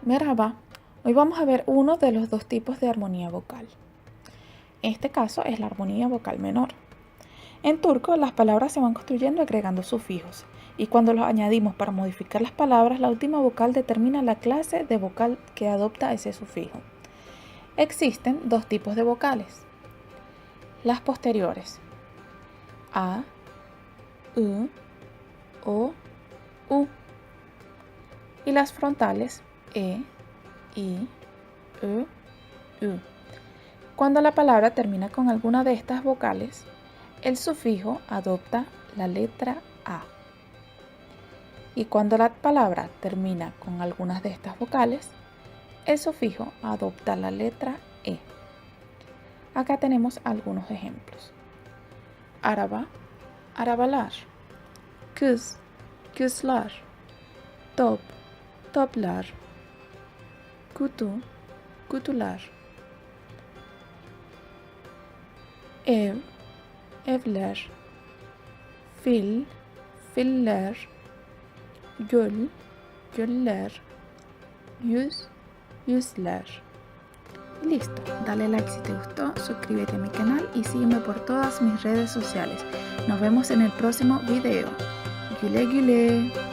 Merhaba, hoy vamos a ver uno de los dos tipos de armonía vocal. En este caso es la armonía vocal menor. En turco las palabras se van construyendo agregando sufijos y cuando los añadimos para modificar las palabras, la última vocal determina la clase de vocal que adopta ese sufijo. Existen dos tipos de vocales. Las posteriores, a, u, o, u, y las frontales, e, i, u, u. Cuando la palabra termina con alguna de estas vocales, el sufijo adopta la letra A. Y cuando la palabra termina con algunas de estas vocales, el sufijo adopta la letra E. Acá tenemos algunos ejemplos. Araba, arabalar. Kız, kızlar. Top, toplar. Kutu, kutular. Ev, evler. Fil, filler. Göl, göller. Yüz, yüzler. Listo, dale like si te gustó, suscríbete a mi canal y sígueme por todas mis redes sociales. Nos vemos en el próximo video. Güle güle.